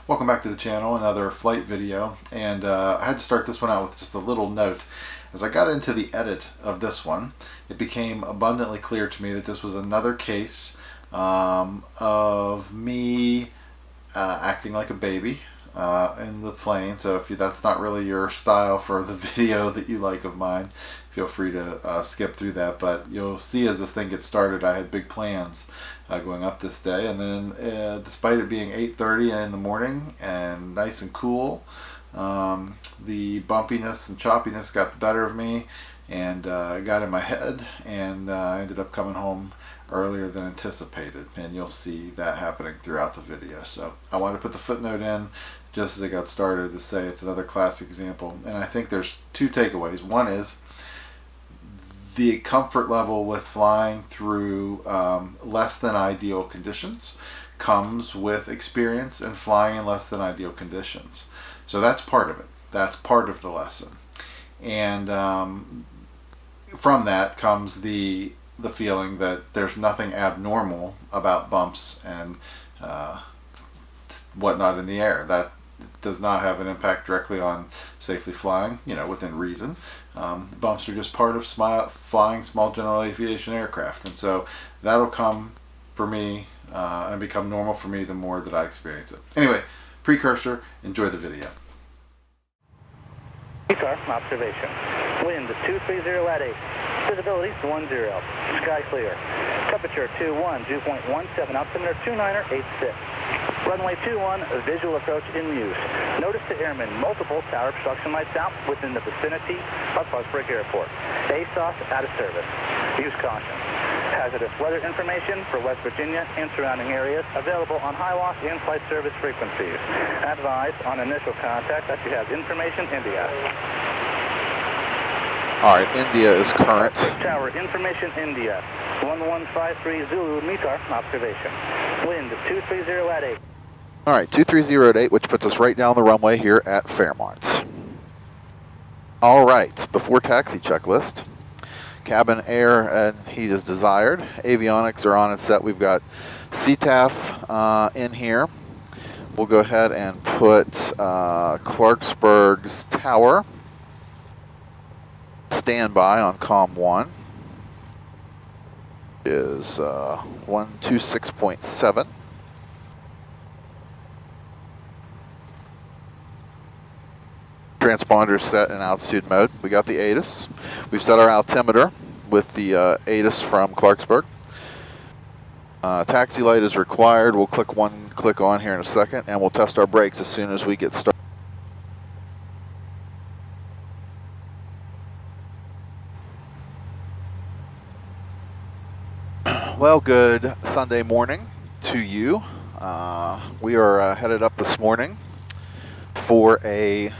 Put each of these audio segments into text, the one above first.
Welcome back to the channel, another flight video, and I had to start this one out with just a little note. As I got into the edit of this one, it became abundantly clear to me that this was another case of me acting like a baby in the plane. So if that's not really your style for the video that you like of mine, feel free to skip through that. But you'll see as this thing gets started, I had big plans going up this day, and then despite it being 8:30 in the morning and nice and cool, the bumpiness and choppiness got the better of me, and got in my head, and I ended up coming home earlier than anticipated, and you'll see that happening throughout the video. So I wanted to put the footnote in just as I got started to say it's another classic example, and I think there's two takeaways. One is the comfort level with flying through less than ideal conditions comes with experience in flying in less than ideal conditions. So that's part of it. That's part of the lesson. And from that comes the feeling that there's nothing abnormal about bumps and whatnot in the air. That does not have an impact directly on safely flying, within reason. Bumps are just part of flying small general aviation aircraft, and so that'll come for me and become normal for me the more that I experience it. Anyway, precursor, enjoy the video. Observation. Wind 230 at 8. Visibility 10. Sky clear. Temperature 21, dew point 17, altimeter 2986. Runway 21, visual approach in use. Notice to airmen multiple tower obstruction lights out within the vicinity of Clarksburg Airport. ASOS out of service. Use caution. Hazardous weather information for West Virginia and surrounding areas available on HIWAS and flight service frequencies. Advise on initial contact that you have information India. Alright, India is current. Tower information India. 1153 Zulu, METAR observation. Wind 230 at 8. Alright, 230 at 8, which puts us right down the runway here at Fairmont. Alright, before taxi checklist. Cabin air and heat is desired. Avionics are on and set. We've got CTAF in here. We'll go ahead and put Clarksburg's tower standby on COM 1. Is 126.7. Transponder set in altitude mode. We got the ATIS. We've set our altimeter with the ATIS from Clarksburg. Taxi light is required. We'll click on here in a second, and we'll test our brakes as soon as we get started. Well, good Sunday morning to you. We are headed up this morning for a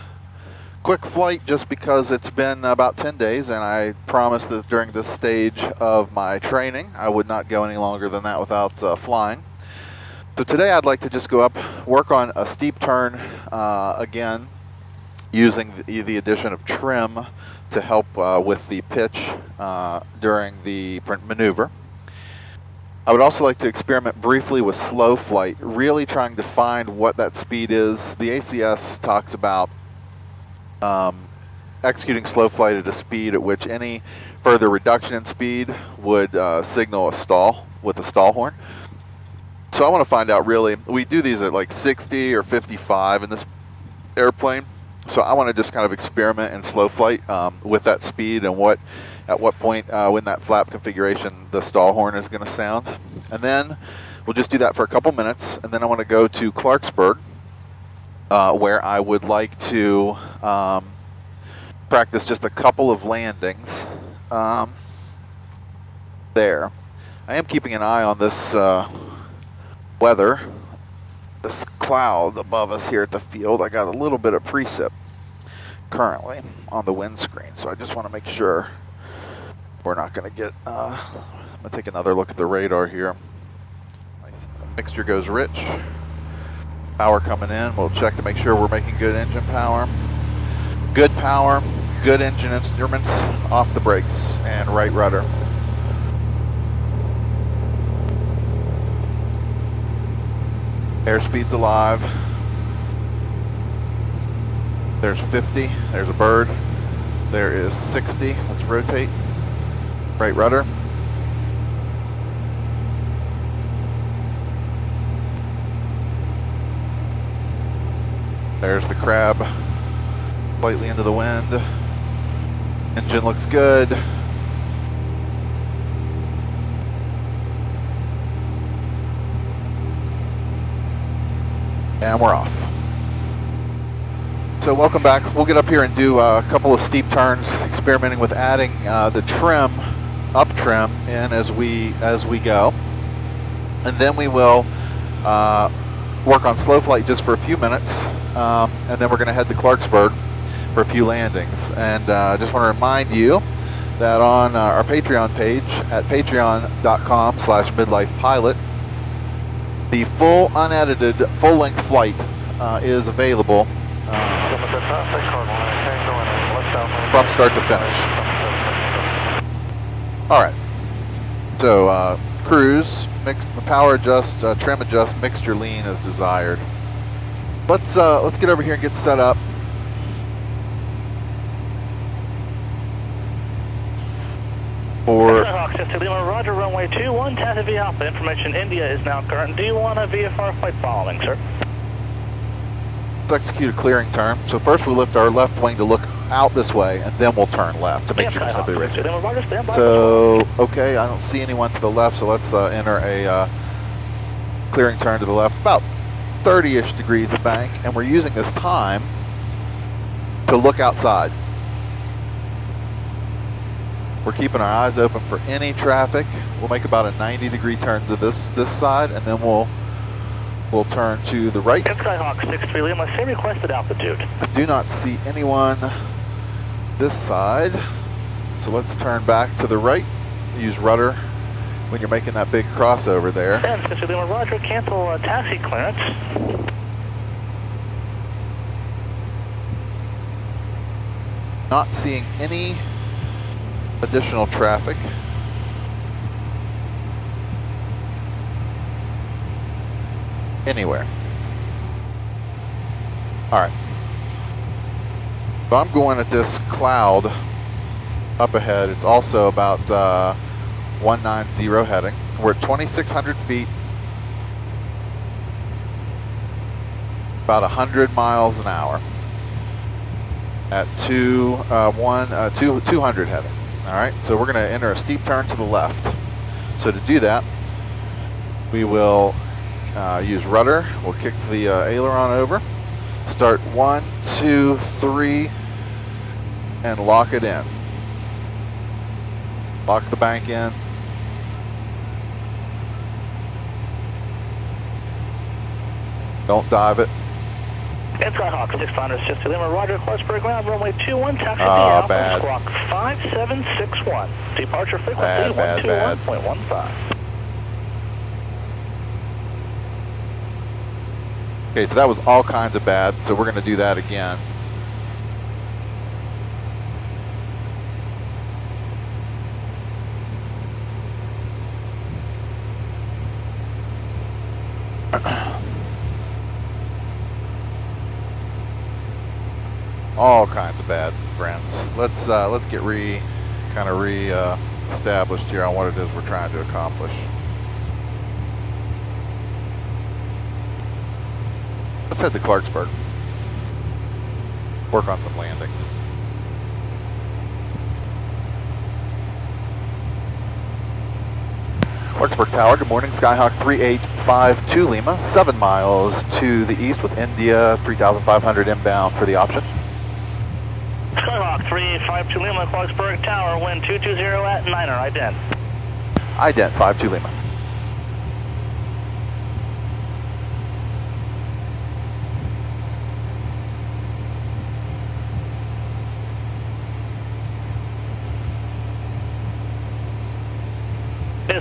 quick flight just because it's been about 10 days, and I promised that during this stage of my training I would not go any longer than that without flying. So today I'd like to just go up, work on a steep turn again, using the addition of trim to help with the pitch during the maneuver. I would also like to experiment briefly with slow flight, really trying to find what that speed is. The ACS talks about executing slow flight at a speed at which any further reduction in speed would signal a stall with a stall horn. So I want to find out really, we do these at like 60 or 55 in this airplane. So I want to just kind of experiment in slow flight with that speed and at what point when that flap configuration the stall horn is going to sound. And then we'll just do that for a couple minutes, and then I want to go to Clarksburg where I would like to practice just a couple of landings there. I am keeping an eye on this weather, this cloud above us here at the field. I got a little bit of precip currently on the windscreen, so I just want to make sure we're not going to get, I'm going to take another look at the radar here. Nice. Mixture goes rich. Power coming in. We'll check to make sure we're making good engine power. Good power, good engine instruments, off the brakes, and right rudder. Airspeed's alive. There's 50, there's a bird. There is 60, let's rotate. Right rudder. There's the crab, slightly into the wind. Engine looks good. And we're off. So welcome back. We'll get up here and do a couple of steep turns, experimenting with adding the trim, up trim, in as we go. And then we will work on slow flight just for a few minutes. And then we're going to head to Clarksburg for a few landings. And I just want to remind you that on our Patreon page at patreon.com/midlifepilot, the full unedited full-length flight is available from start to finish. All right. So cruise, power adjust, trim adjust, mixture lean as desired. Let's get over here and get set up. For Roger, runway 21, Tata V Alpha. Information India is now current. Do you want a VFR flight following, sir? Let's execute a clearing turn. So first we lift our left wing to look out this way, and then we'll turn left to make sure there's nobody right there. So, okay, I don't see anyone to the left, so let's enter a clearing turn to the left, about 30-ish degrees of bank, and we're using this time to look outside. We're keeping our eyes open for any traffic. We'll make about a 90-degree turn to this side, and then we'll turn to the right. Skyhawk 63 Lima, say requested altitude. I do not see anyone this side, so let's turn back to the right. Use rudder when you're making that big crossover there. 63 Lima, Roger, cancel taxi clearance. Not seeing any additional traffic. Anywhere. All right. So I'm going at this cloud up ahead. It's also about 190 heading. We're at 2,600 feet. About 100 miles an hour. At 200 heading. All right, so we're going to enter a steep turn to the left. So to do that, we will use rudder. We'll kick the aileron over. Start 1, 2, 3, and lock it in. Lock the bank in. Don't dive it. Skyhawk 660 Lima, Roger, Clarksburg ground, runway 21, taxi Alpha, bad. squawk 5761. Departure frequency 121.15. Okay, so that was all kinds of bad, so we're going to do that again. All kinds of bad, friends. Let's get established here on what it is we're trying to accomplish. Let's head to Clarksburg. Work on some landings. Clarksburg Tower, good morning. Skyhawk 3852 Lima, 7 miles to the east with India, 3,500 inbound for the option. Skyhawk 3852 Lima, Clarksburg Tower, wind 220 at 9er, ident. Ident 52 Lima.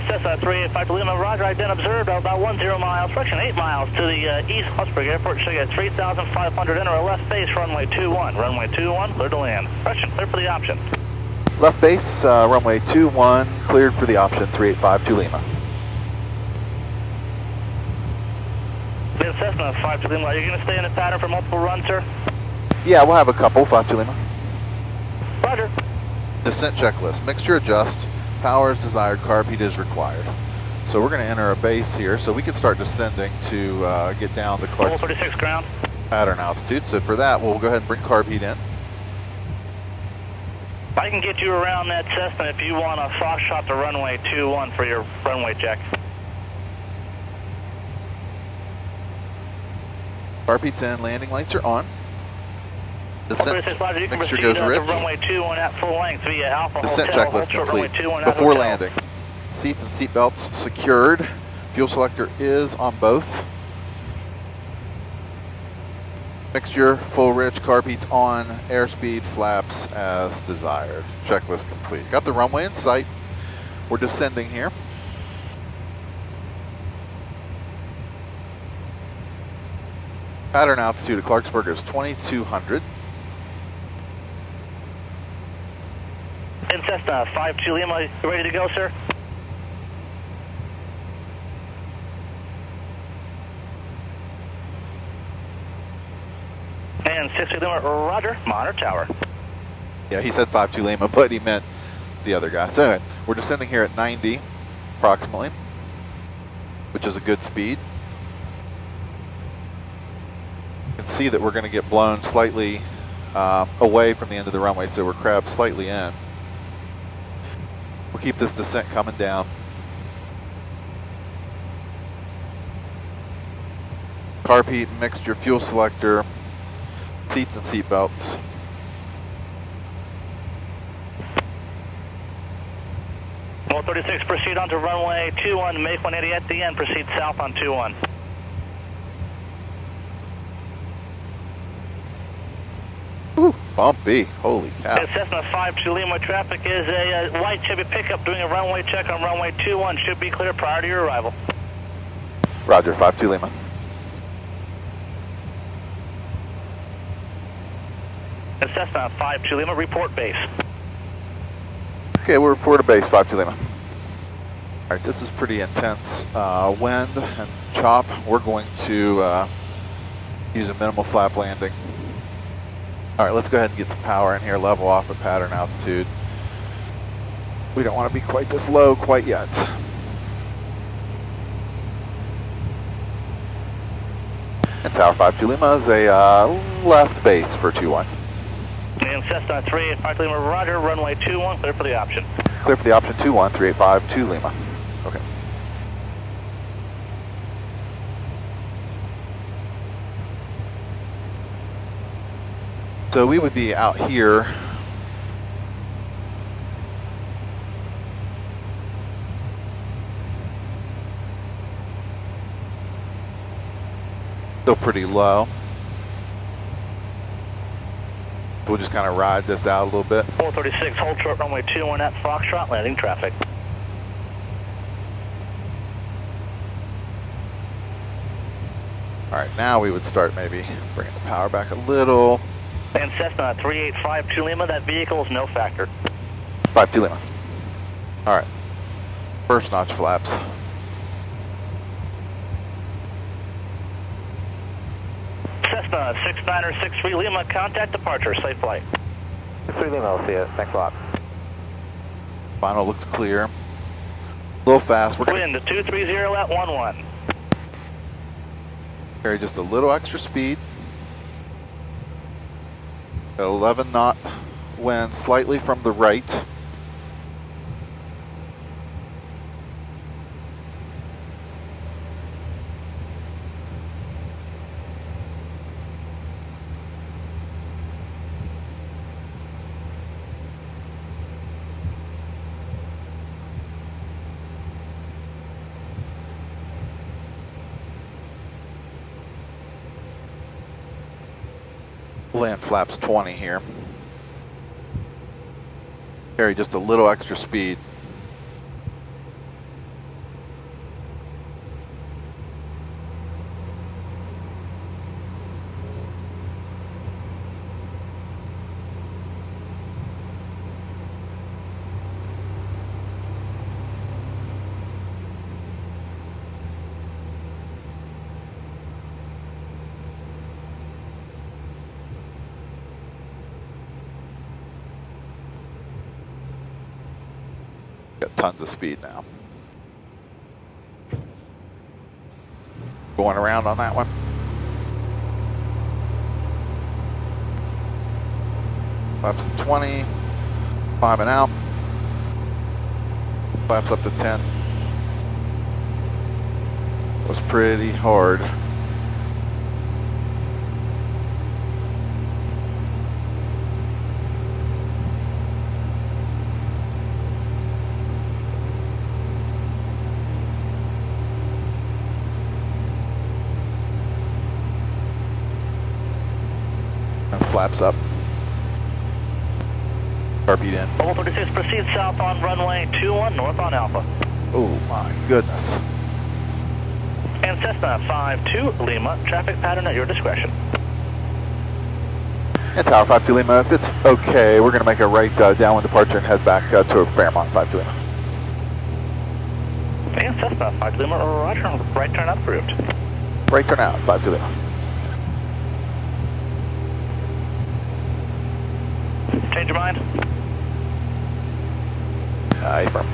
Cessna 385 Lima, Roger, ident observed about 10 miles, direction 8 miles to the east Clarksburg Airport, showing at 3,500, enter a left base, runway 21. Runway 21, clear to land. Direction, clear for the option. Left base, runway 21, cleared for the option, 3852 Lima. Cessna 52 Lima, are you going to stay in the pattern for multiple runs, sir? Yeah, we'll have a couple. 52 Lima. Roger. Descent checklist. Mixture adjust. Power is desired. Carb heat is required. So we're going to enter a base here, so we can start descending to get down to Clarksburg 36 ground. pattern altitude. So for that, we'll go ahead and bring carb heat in. I can get you around that Cessna if you want a Foxtrot to runway 21 for your runway check. Carb heat's in. Landing lights are on. Descent 36 Roger, you can mixture proceed goes to rich. runway 21 at full length via Alpha Descent Hotel. checklist Hold runway complete. 21 at Before hotel. landing. Seats and seat belts secured. Fuel selector is on both. Mixture full rich, carb heat's on, airspeed flaps as desired. Checklist complete. Got the runway in sight. We're descending here. Pattern altitude at Clarksburg is 2200. In Cessna 52 Lima, you ready to go, sir? And 60 Lima, Roger, monitor tower. Yeah, he said 52 Lima, but he meant the other guy. So anyway, we're descending here at 90 approximately, which is a good speed. You can see that we're going to get blown slightly away from the end of the runway, so we're crabbed slightly in. We'll keep this descent coming down. Carb heat, mixture, fuel selector, seats and seat belts. Well, 36, proceed on to runway 21, make 180 at the end, proceed south on 21. Ooh, bumpy, holy cow. And Cessna 52 Lima, traffic is a white Chevy pickup doing a runway check on runway 21, should be clear prior to your arrival. Roger, 52 Lima. And Cessna 52 Lima, report base. Okay, we'll report a base, 52 Lima. All right, this is pretty intense wind and chop. We're going to use a minimal flap landing. All right, let's go ahead and get some power in here, level off at pattern altitude. We don't want to be quite this low quite yet. And Tower 52 Lima is a left base for 2-1. And Cessna 385 Lima, Roger, runway 21, clear for the option. Clear for the option 2-1, 3852 Lima. Okay. So we would be out here. Still pretty low. We'll just kind of ride this out a little bit. 436, hold short runway 21 at Foxtrot, landing traffic. All right, now we would start maybe bringing the power back a little. And Cessna 3852 Lima, that vehicle is no factor. 52 Lima. All right, first notch flaps. Cessna 6963 Lima, contact departure, safe flight. 3 Lima, I'll see you. Thanks a lot. Final looks clear. A little fast. We're going Wind 230 at 11. to carry just a little extra speed. 11 knot wind, slightly from the right. Land flaps 20 here. Carry just a little extra speed. Got tons of speed now. Going around on that one. Flaps to 20, climbing out. Flaps up to 10. Was pretty hard. And flaps up. Carpeed in. Level 36, proceed south on runway 21, north on Alpha. Oh my goodness. And Cessna 52 Lima, traffic pattern at your discretion. And Tower 52 Lima, if it's okay, we're going to make a right downwind departure and head back to Fairmont 52 Lima. And Cessna 52 Lima, right turn approved. Right turn out, 52 Lima. Change your mind? Affirm.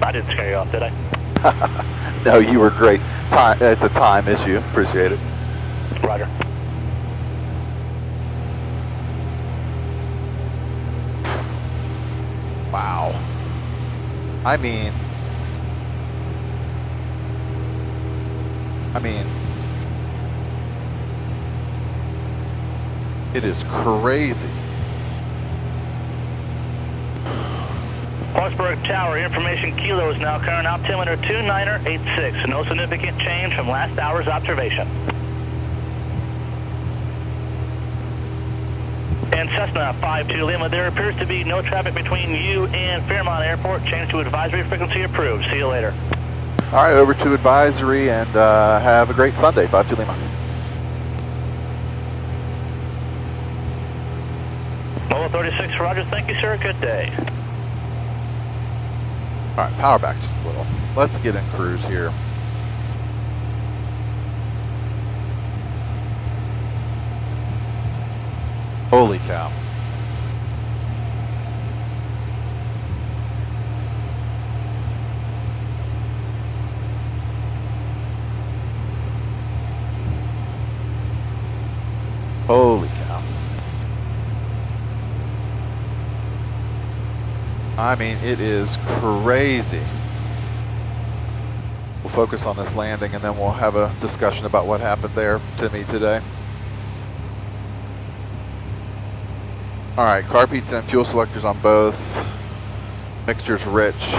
I didn't scare you off, did I? No, you were great. It's a time issue. Appreciate it. Roger. Wow. I mean, it is crazy. Clarksburg Tower, information kilo is now current altimeter 2986. No significant change from last hour's observation. And Cessna 52 Lima, there appears to be no traffic between you and Fairmont Airport. Change to advisory frequency approved. See you later. All right, over to advisory and have a great Sunday, 52 Lima. Level 36, Roger. Thank you, sir. Good day. All right, power back just a little. Let's get in cruise here. Holy cow. Holy cow. I mean, it is crazy. We'll focus on this landing and then we'll have a discussion about what happened there to me today. All right, carpeets and fuel selectors on both. Mixture's rich.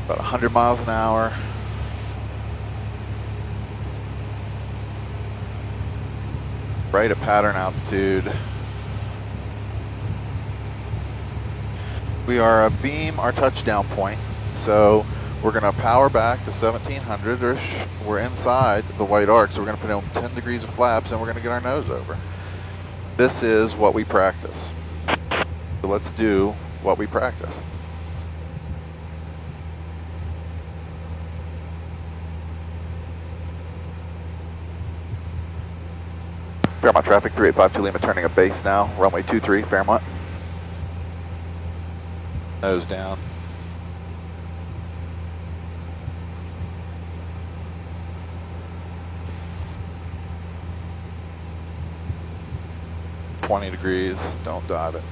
About 100 miles an hour. Right at pattern altitude. We are abeam our touchdown point, so we're going to power back to 1700-ish. We're inside the white arc, so we're going to put in 10 degrees of flaps and we're going to get our nose over. This is what we practice. So let's do what we practice. Fairmont traffic, 3852 Lima, turning a base now, runway 23, Fairmont. Nose down. $20 degrees, don't dive it.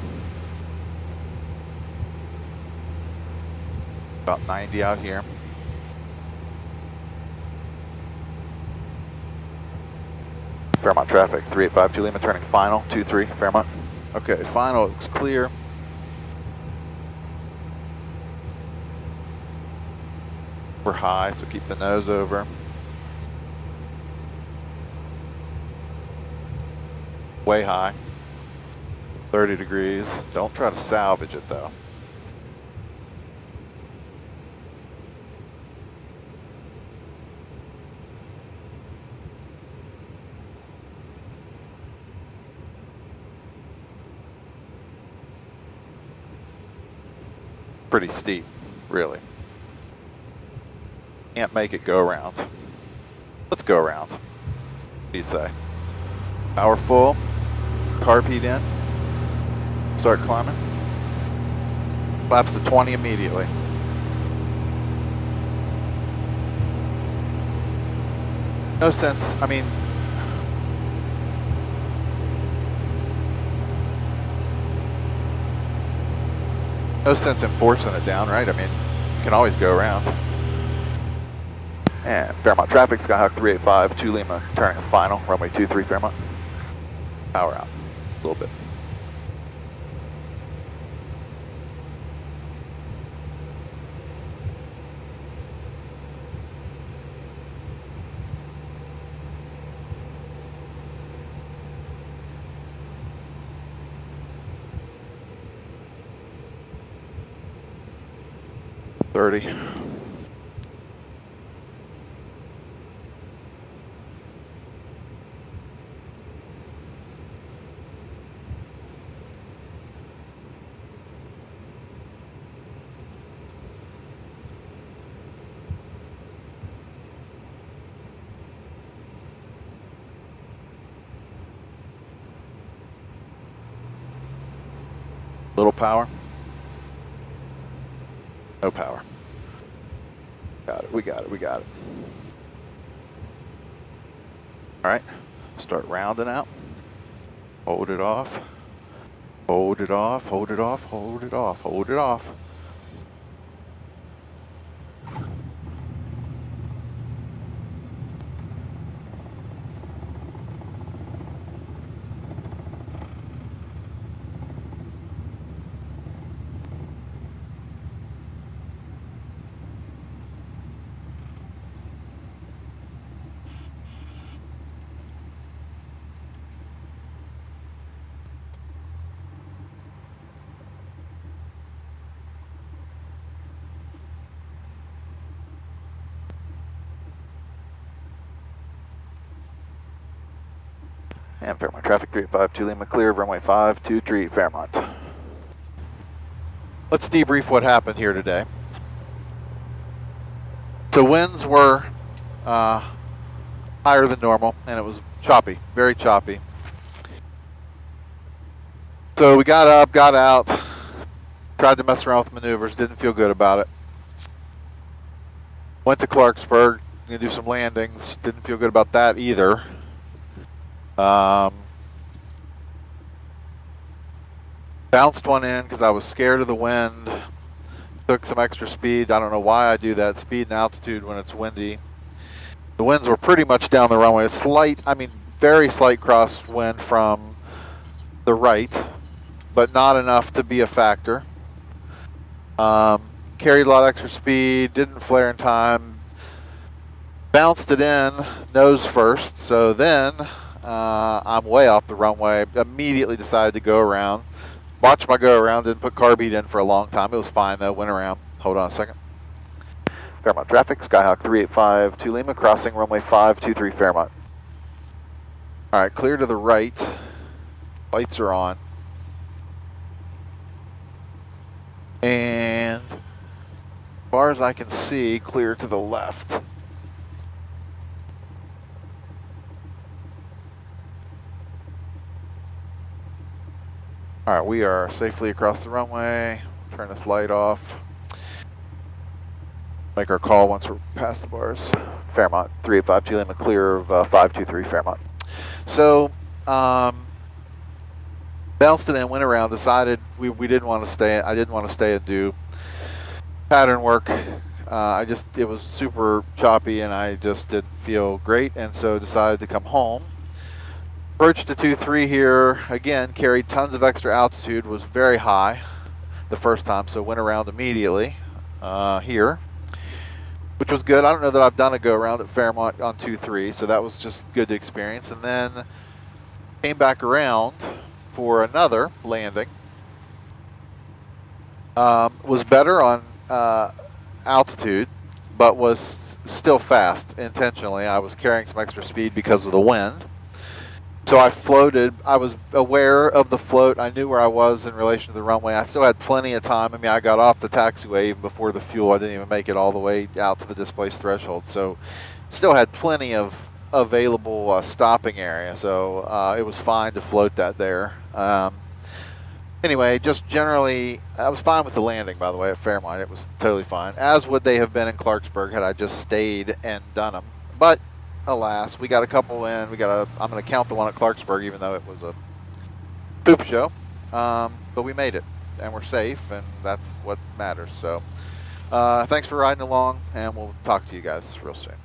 About 90 out here. Fairmont traffic, 3852 Lima, turning final, 23, Fairmont. Okay, final looks clear. We're high, so keep the nose over. Way high. 30 degrees. Don't try to salvage it though. Pretty steep, really. Can't make it go around. Let's go around. What do you say? Power full. Carb heat in. Start climbing. Flaps to 20 immediately. No sense, I mean, no sense in forcing it down, right? I mean, you can always go around. And Fairmont traffic, Skyhawk 385, 2 Lima, turning final, runway 23 Fairmont. Power out, a little bit. Little power. No power. Got it, we got it, we got it. All right, start rounding out. Hold it off. Hold it off, hold it off, hold it off, hold it off. And Fairmont traffic 352 Lima clear, runway 523 Fairmont. Let's debrief what happened here today. So winds were higher than normal, and it was choppy, very choppy. So we got up, got out, tried to mess around with maneuvers, didn't feel good about it. Went to Clarksburg, gonna do some landings, didn't feel good about that either. Bounced one in because I was scared of the wind. Took some extra speed. I don't know why I do that. Speed and altitude when it's windy. The winds were pretty much down the runway. A slight, I mean, very slight crosswind from the right, but not enough to be a factor. Carried a lot of extra speed. Didn't flare in time. Bounced it in nose first. So then I'm way off the runway. Immediately decided to go around. Watched my go around, didn't put carb heat in for a long time. It was fine though, went around. Hold on a second. Fairmont traffic, Skyhawk 385 to Lima, crossing runway 523 Fairmont. All right, clear to the right. Lights are on. And as far as I can see, clear to the left. All right, we are safely across the runway. Turn this light off. Make our call once we're past the bars. Fairmont, 385 Lima, clear of 523 Fairmont. So, bounced it in, went around, decided we didn't want to stay. I didn't want to stay and do pattern work. It was super choppy and I just didn't feel great, and so decided to come home. Approached to 2-3 here, again, carried tons of extra altitude, was very high the first time, so went around immediately here, which was good. I don't know that I've done a go around at Fairmont on 2-3, so that was just good to experience. And then came back around for another landing. Was better on altitude, but was still fast intentionally. I was carrying some extra speed because of the wind. So I floated. I was aware of the float. I knew where I was in relation to the runway. I still had plenty of time. I mean, I got off the taxiway even before the fuel. I didn't even make it all the way out to the displaced threshold. So still had plenty of available stopping area. So it was fine to float that there. Anyway, just generally, I was fine with the landing, by the way, at Fairmont. It was totally fine, as would they have been in Clarksburg had I just stayed and done them. But alas, we got a couple in. I'm going to count the one at Clarksburg, even though it was a poop show. But we made it, and we're safe, and that's what matters. So thanks for riding along, and we'll talk to you guys real soon.